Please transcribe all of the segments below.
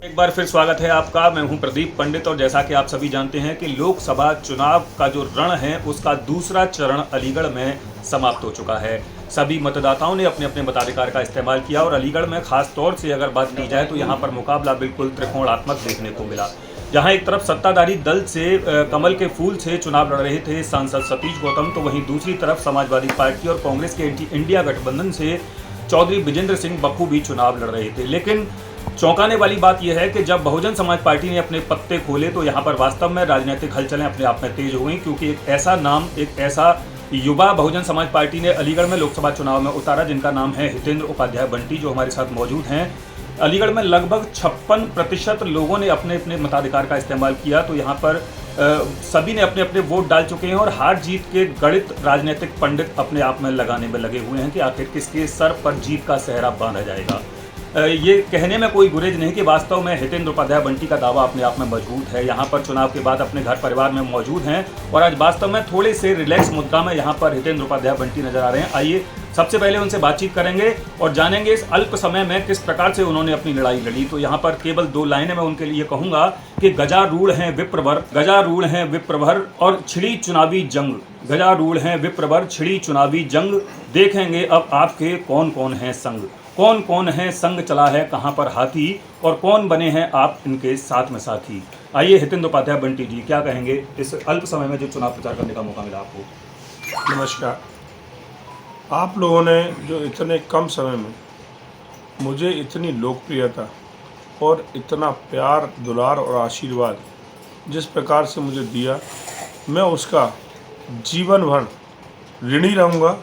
एक बार फिर स्वागत है आपका। मैं हूं प्रदीप पंडित और जैसा कि आप सभी जानते हैं कि लोकसभा चुनाव का जो रण है उसका दूसरा चरण अलीगढ़ में समाप्त हो चुका है। सभी मतदाताओं ने अपने अपने मताधिकार का इस्तेमाल किया और अलीगढ़ में खास तौर से अगर बात की जाए तो यहां पर मुकाबला बिल्कुल त्रिकोणात्मक देखने को मिला। जहां एक तरफ सत्ताधारी दल से कमल के फूल से चुनाव लड़ रहे थे सांसद सतीश गौतम, तो वहीं दूसरी तरफ समाजवादी पार्टी और कांग्रेस के इंडिया गठबंधन से चौधरी विजेंद्र सिंह बप्पू भी चुनाव लड़ रहे थे। लेकिन चौंकाने वाली बात यह है कि जब बहुजन समाज पार्टी ने अपने पत्ते खोले तो यहाँ पर वास्तव में राजनीतिक हलचलें अपने आप में तेज हो गई, क्योंकि एक ऐसा युवा बहुजन समाज पार्टी ने अलीगढ़ में लोकसभा चुनाव में उतारा जिनका नाम है हितेंद्र उपाध्याय बंटी, जो हमारे साथ मौजूद हैं। अलीगढ़ में लगभग 56% लोगों ने अपने अपने मताधिकार का इस्तेमाल किया। तो यहाँ पर सभी ने अपने अपने वोट डाल चुके हैं और हार जीत के गणित राजनीतिक पंडित अपने आप में लगाने में लगे हुए हैं कि आखिर किसके सर पर जीत का सेहरा बांधा जाएगा। ये कहने में कोई गुरेज नहीं कि वास्तव में हितेंद्र उपाध्याय बंटी का दावा अपने आप में मजबूत है। यहाँ पर चुनाव के बाद अपने घर परिवार में मौजूद हैं और आज वास्तव में थोड़े से रिलैक्स मुद्रा में यहाँ पर हितेंद्र उपाध्याय बंटी नजर आ रहे हैं। आइए सबसे पहले उनसे बातचीत करेंगे और जानेंगे इस अल्प समय में किस प्रकार से उन्होंने अपनी लड़ाई लड़ी। तो यहाँ पर केवल 2 लाइनें मैं उनके लिए कहूँगा कि गजारूढ़ हैं विप्रवर और छिड़ी चुनावी जंग। गजारूढ़ हैं विप्रवर, छिड़ी चुनावी जंग, देखेंगे अब आपके कौन कौन हैं संग। कौन कौन है संग चला है कहाँ पर हाथी और कौन बने हैं आप इनके साथ में साथी। आइए हितेंद्र उपाध्याय बंटी जी, क्या कहेंगे इस अल्प समय में जो चुनाव प्रचार करने का मौका मिला आपको। नमस्कार। आप लोगों ने जो इतने कम समय में मुझे इतनी लोकप्रियता और इतना प्यार दुलार और आशीर्वाद जिस प्रकार से मुझे दिया, मैं उसका जीवन भर ऋणी रहूँगा।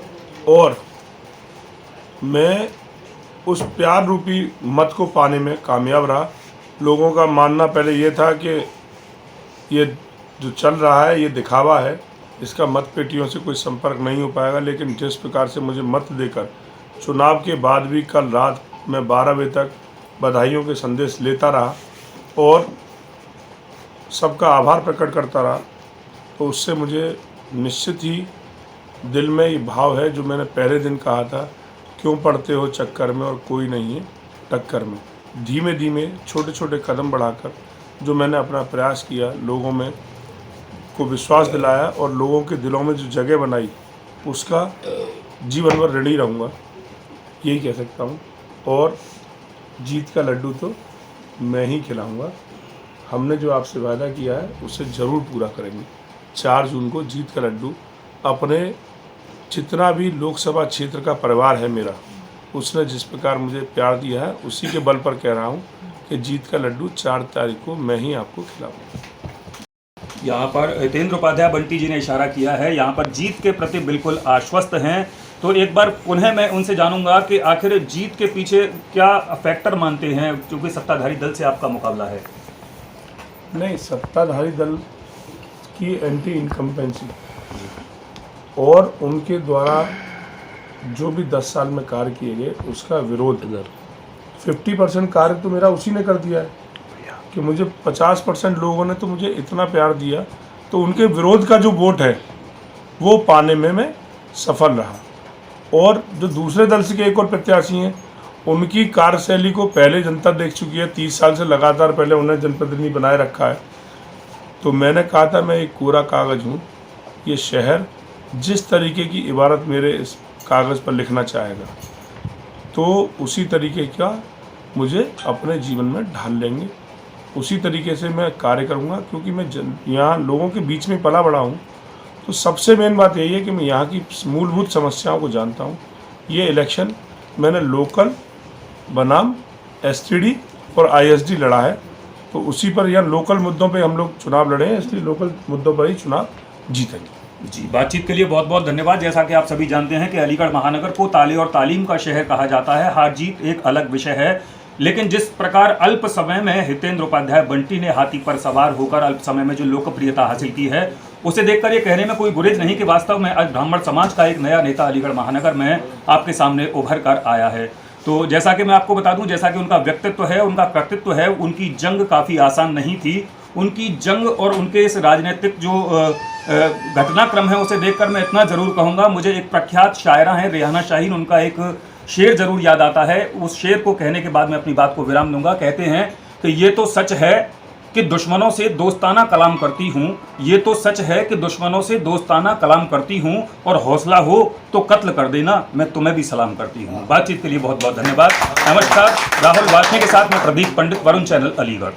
और मैं उस प्यार रूपी मत को पाने में कामयाब रहा। लोगों का मानना पहले ये था कि ये जो चल रहा है ये दिखावा है, इसका मत पेटियों से कोई संपर्क नहीं हो पाएगा। लेकिन जिस प्रकार से मुझे मत देकर चुनाव के बाद भी कल रात मैं 12 बजे तक बधाइयों के संदेश लेता रहा और सबका आभार प्रकट करता रहा, तो उससे मुझे निश्चित ही दिल में ये भाव है जो मैंने पहले दिन कहा था, क्यों पड़ते हो चक्कर में और कोई नहीं है टक्कर में। धीमे धीमे छोटे छोटे कदम बढ़ाकर जो मैंने अपना प्रयास किया, लोगों में को विश्वास दिलाया और लोगों के दिलों में जो जगह बनाई, उसका जीवन भर ऋणी रहूँगा, यही कह सकता हूँ। और जीत का लड्डू तो मैं ही खिलाऊँगा। हमने जो आपसे वादा किया है उसे ज़रूर पूरा करेंगे। 4 जून को जीत का लड्डू अपने जितना भी लोकसभा क्षेत्र का परिवार है मेरा, उसने जिस प्रकार मुझे प्यार दिया है उसी के बल पर कह रहा हूँ कि जीत का लड्डू 4 तारीख को मैं ही आपको खिलाऊंगा। यहाँ पर हितेंद्र उपाध्याय बंटी जी ने इशारा किया है, यहाँ पर जीत के प्रति बिल्कुल आश्वस्त हैं। तो एक बार पुनः मैं उनसे जानूंगा कि आखिर जीत के पीछे क्या फैक्टर मानते हैं, क्योंकि सत्ताधारी दल से आपका मुकाबला है। नहीं, सत्ताधारी दल की एंटी इनकम्पेंसी और उनके द्वारा जो भी 10 साल में कार्य किए गए उसका विरोध, 50% कार्य तो मेरा उसी ने कर दिया है कि मुझे 50% लोगों ने तो मुझे इतना प्यार दिया, तो उनके विरोध का जो वोट है वो पाने में मैं सफल रहा। और जो दूसरे दल से के एक और प्रत्याशी हैं, उनकी कार्यशैली को पहले जनता देख चुकी है। 30 साल से लगातार पहले उन्हें जनप्रतिनिधि बनाए रखा है। तो मैंने कहा था मैं एक कोरा कागज़ हूँ, ये शहर जिस तरीके की इबारत मेरे इस कागज़ पर लिखना चाहेगा तो उसी तरीके का मुझे अपने जीवन में ढाल लेंगे, उसी तरीके से मैं कार्य करूँगा। क्योंकि मैं यहाँ लोगों के बीच में पला बड़ा हूँ, तो सबसे मेन बात यही है कि मैं यहाँ की मूलभूत समस्याओं को जानता हूँ। ये इलेक्शन मैंने लोकल बनाम एसटीडी और आईएसडी लड़ा है, तो उसी पर यहाँ लोकल मुद्दों पे हम लोग चुनाव लड़े हैं, इसलिए लोकल मुद्दों पर ही चुनाव जीतेंगे। जी, बातचीत के लिए बहुत बहुत धन्यवाद। जैसा कि आप सभी जानते हैं कि अलीगढ़ महानगर को ताले और तालीम का शहर कहा जाता है। हार जीत एक अलग विषय है, लेकिन जिस प्रकार अल्प समय में हितेंद्र उपाध्याय बंटी ने हाथी पर सवार होकर अल्प समय में जो लोकप्रियता हासिल की है, उसे देखकर ये कहने में कोई गुरेज नहीं कि वास्तव में आज ब्राह्मण समाज का एक नया नेता अलीगढ़ महानगर में आपके सामने उभर कर आया है। तो जैसा कि मैं आपको बता दूं, जैसा कि उनका व्यक्तित्व है, उनका कर्तृत्व है, उनकी जंग काफ़ी आसान नहीं थी। उनकी जंग और उनके इस राजनीतिक जो घटनाक्रम है उसे देखकर मैं इतना ज़रूर कहूँगा, मुझे एक प्रख्यात शायरा हैं रेहाना शाहीन, उनका एक शेर जरूर याद आता है। उस शेर को कहने के बाद मैं अपनी बात को विराम दूंगा। कहते हैं कि ये तो सच है कि दुश्मनों से दोस्ताना कलाम करती हूँ, ये तो सच है कि दुश्मनों से दोस्ताना कलाम करती हूँ, और हौसला हो तो कत्ल कर देना, मैं तुम्हें भी सलाम करती हूँ। बातचीत के लिए बहुत बहुत धन्यवाद। नमस्कार, राहुल वासने के साथ मैं प्रदीप पंडित, वरुण चैनल, अलीगढ़।